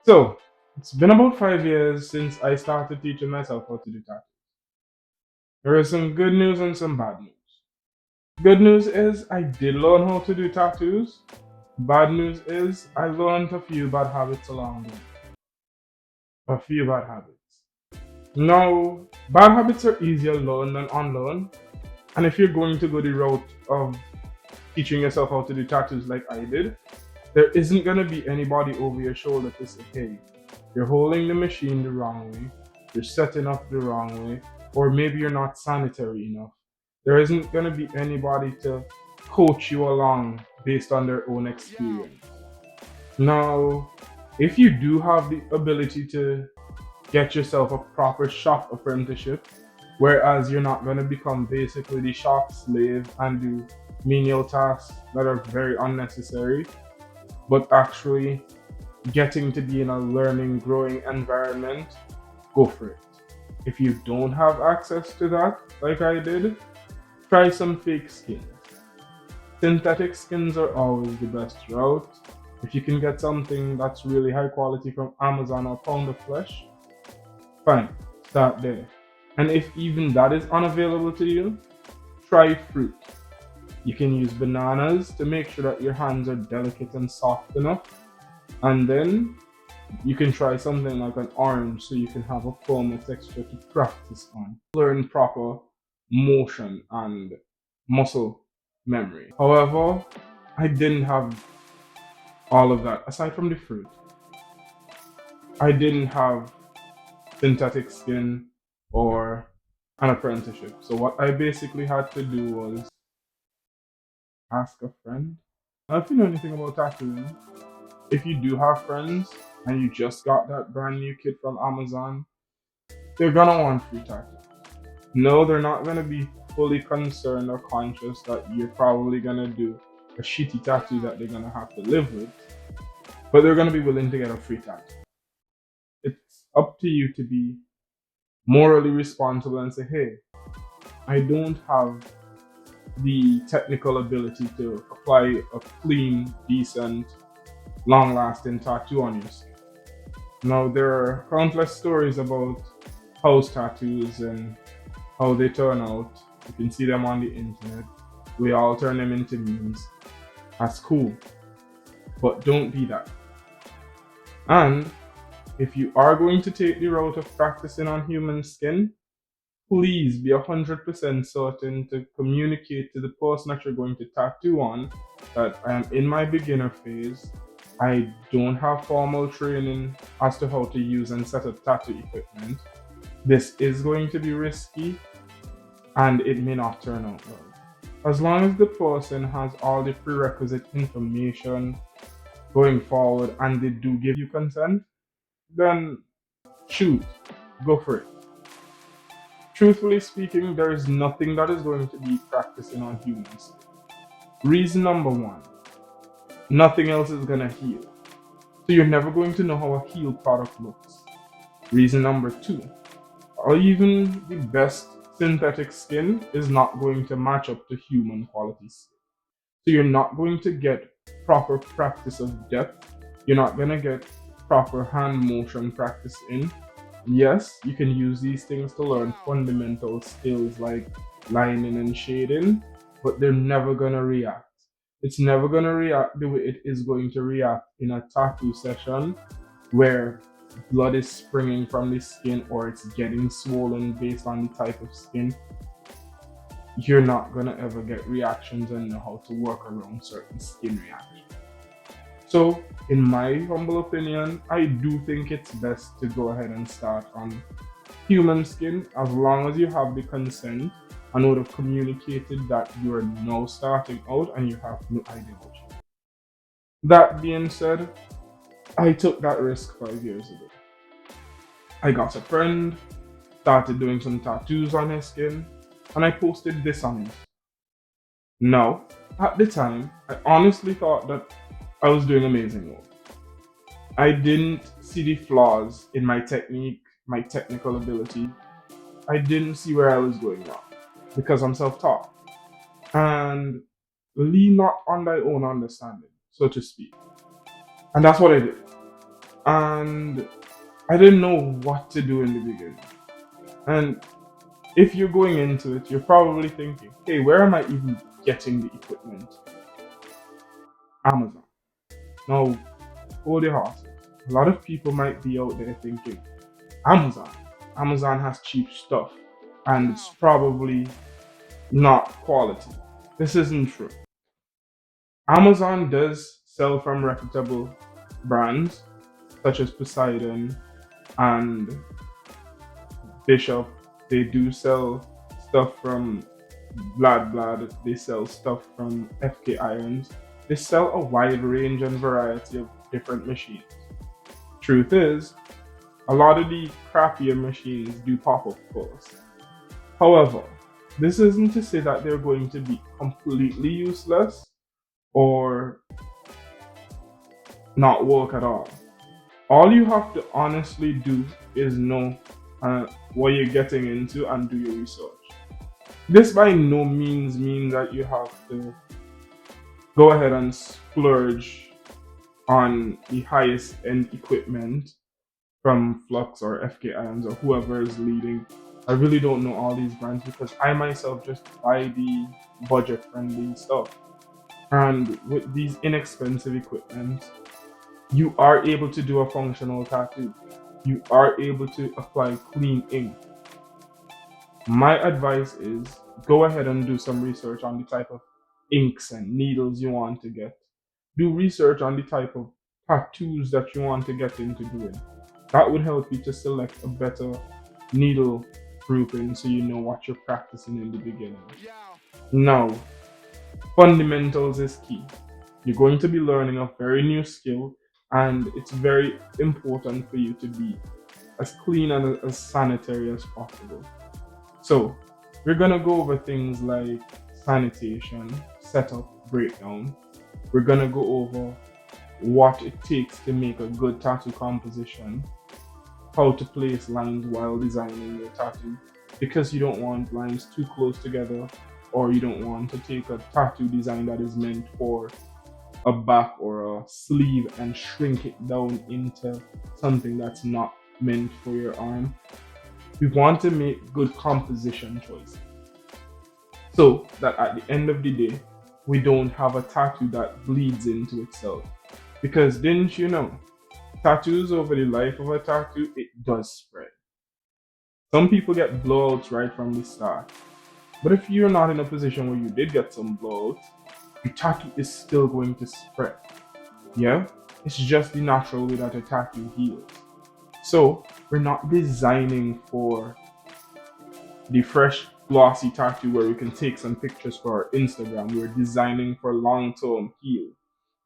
So, it's been about 5 years since I started teaching myself how to do tattoos. There is some good news and some bad news. Good news is I did learn how to do tattoos. Bad news is I learned a few bad habits along the way. A few bad habits. Now, bad habits are easier learned than unlearned. And if you're going to go the route of teaching yourself how to do tattoos like I did, there isn't going to be anybody over your shoulder to say, hey, you're holding the machine the wrong way, you're setting up the wrong way, or maybe you're not sanitary enough. There isn't going to be anybody to coach you along based on their own experience. Now, if you do have the ability to get yourself a proper shop apprenticeship, whereas you're not going to become basically the shop slave and do menial tasks that are very unnecessary, but actually getting to be in a learning, growing environment, go for it. If you don't have access to that, like I did, try some fake skins. Synthetic skins are always the best route. If you can get something that's really high quality from Amazon or Pound of Flesh, fine, start there. And if even that is unavailable to you, try fruit. You can use bananas to make sure that your hands are delicate and soft enough. And then you can try something like an orange so you can have a firmer texture to practice on. Learn proper motion and muscle memory. However, I didn't have all of that. Aside from the fruit, I didn't have synthetic skin or an apprenticeship. So what I basically had to do was ask a friend. Now, if you know anything about tattooing, if you do have friends and you just got that brand new kit from Amazon, they're gonna want free tattoo. No, they're not gonna be fully concerned or conscious that you're probably gonna do a shitty tattoo that they're gonna have to live with, but they're gonna be willing to get a free tattoo. It's up to you to be morally responsible and say, hey, I don't have the technical ability to apply a clean, decent, long lasting tattoo on your skin. Now, there are countless stories about house tattoos and how they turn out. You can see them on the internet. We all turn them into memes. That's cool. But don't be that. And if you are going to take the route of practicing on human skin, please be 100% certain to communicate to the person that you're going to tattoo on that I am in my beginner phase. I don't have formal training as to how to use and set up tattoo equipment. This is going to be risky and it may not turn out well. As long as the person has all the prerequisite information going forward and they do give you consent, then shoot, go for it. Truthfully speaking, there is nothing that is going to be practicing on humans. Reason number one, nothing else is going to heal. So you're never going to know how a healed product looks. Reason number two, or even the best synthetic skin is not going to match up to human quality skin. So you're not going to get proper practice of depth. You're not going to get proper hand motion practice in. Yes, you can use these things to learn fundamental skills like lining and shading, but they're never going to react. It's never going to react the way it is going to react in a tattoo session where blood is springing from the skin or it's getting swollen based on the type of skin. You're not going to ever get reactions and know how to work around certain skin reactions. So, in my humble opinion, I do think it's best to go ahead and start on human skin as long as you have the consent and would have communicated that you are now starting out and you have no idea what you do. That being said, I took that risk 5 years ago. I got a friend, started doing some tattoos on his skin, and I posted this on it. Now, at the time, I honestly thought that I was doing amazing work. I didn't see the flaws in my technique, my technical ability. I didn't see where I was going wrong because I'm self taught. And lean not on thy own understanding, so to speak. And that's what I did. and I didn't know what to do in the beginning. And if you're going into it, you're probably thinking, hey, where am I even getting the equipment? Amazon. Now, hold your horses. A lot of people might be out there thinking, Amazon. Amazon has cheap stuff, and it's probably not quality. This isn't true. Amazon does sell from reputable brands such as Poseidon and Bishop. They do sell stuff from Blad. They sell stuff from FK Irons. They sell a wide range and variety of different machines. Truth is, a lot of the crappier machines do pop up first. However, this isn't to say that they're going to be completely useless or not work at all. All you have to honestly do is know what you're getting into and do your research. This by no means means that you have to go ahead and splurge on the highest end equipment from Flux or FK Irons or whoever is leading. I really don't know all these brands because I myself just buy the budget friendly stuff. And with these inexpensive equipment, you are able to do a functional tattoo. You are able to apply clean ink. My advice is go ahead and do some research on the type of inks and needles you want to get. Do research on the type of tattoos that you want to get into doing. That would help you to select a better needle grouping so you know what you're practicing in the beginning. Now, fundamentals is key. You're going to be learning a very new skill, and it's very important for you to be as clean and as sanitary as possible. So, we're gonna go over things like sanitation, setup, breakdown. We're gonna go over what it takes to make a good tattoo composition, how to place lines while designing your tattoo, because you don't want lines too close together, or you don't want to take a tattoo design that is meant for a back or a sleeve and shrink it down into something that's not meant for your arm. We want to make good composition choices so that at the end of the day, we don't have a tattoo that bleeds into itself. Because didn't you know, tattoos over the life of a tattoo, it does spread. Some people get blowouts right from the start. But if you're not in a position where you did get some blowouts, your tattoo is still going to spread. Yeah? It's just the natural way that a tattoo heals. So we're not designing for the fresh glossy tattoo where we can take some pictures for our Instagram. We're designing for long-term heal.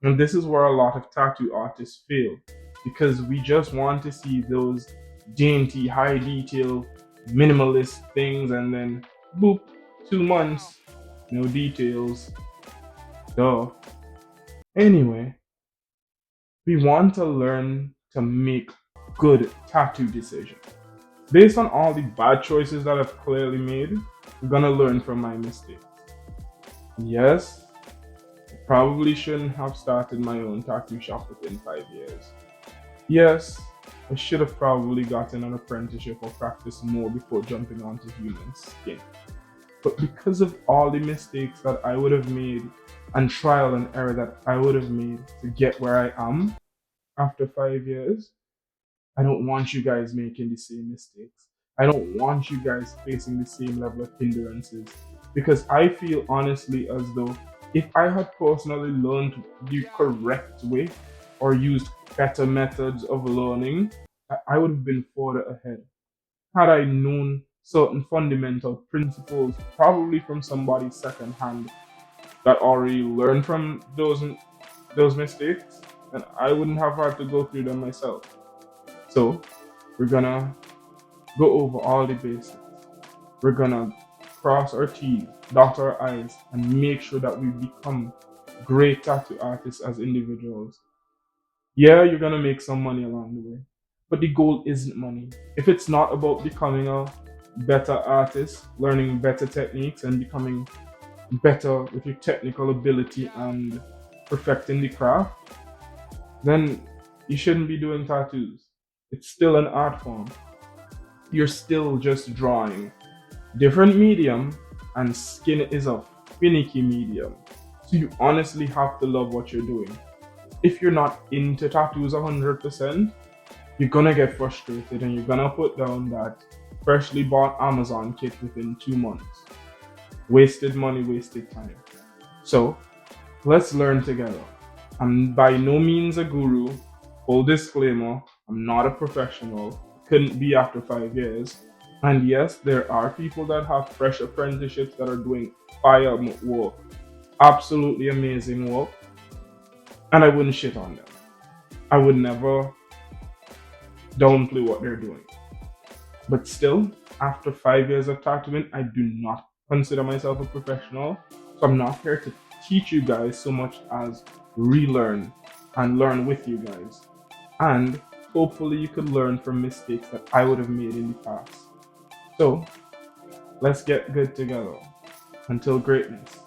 And this is where a lot of tattoo artists fail because we just want to see those dainty, high detail, minimalist things and then boop, 2 months, no details. Duh. Anyway, we want to learn to make good tattoo decisions. Based on all the bad choices that I've clearly made, I'm gonna learn from my mistakes. Yes, I probably shouldn't have started my own tattoo shop within 5 years. Yes, I should have probably gotten an apprenticeship or practiced more before jumping onto human skin. But because of all the mistakes that I would have made and trial and error that I would have made to get where I am after 5 years, I don't want you guys making the same mistakes. I don't want you guys facing the same level of hindrances because I feel honestly as though if I had personally learned the correct way or used better methods of learning, I would have been further ahead. Had I known certain fundamental principles, probably from somebody secondhand that already learned from those mistakes, then I wouldn't have had to go through them myself. So we're gonna go over all the basics. We're gonna cross our T's, dot our I's, and make sure that we become great tattoo artists as individuals. Yeah, you're gonna make some money along the way, but the goal isn't money. If it's not about becoming a better artist, learning better techniques, and becoming better with your technical ability and perfecting the craft, then you shouldn't be doing tattoos. It's still an art form. You're still just drawing. Different medium, and skin is a finicky medium. So you honestly have to love what you're doing. If you're not into tattoos 100%, you're gonna get frustrated and you're gonna put down that freshly bought Amazon kit within 2 months. Wasted money, wasted time. So let's learn together. I'm by no means a guru. Full disclaimer, I'm not a professional. Couldn't be after 5 years. And yes, there are people that have fresh apprenticeships that are doing fire work, absolutely amazing work, and I wouldn't shit on them. I would never downplay what they're doing. But still, after 5 years of tattooing, I do not consider myself a professional. So I'm not here to teach you guys so much as relearn and learn with you guys. And hopefully you could learn from mistakes that I would have made in the past. So let's get good together. Until greatness.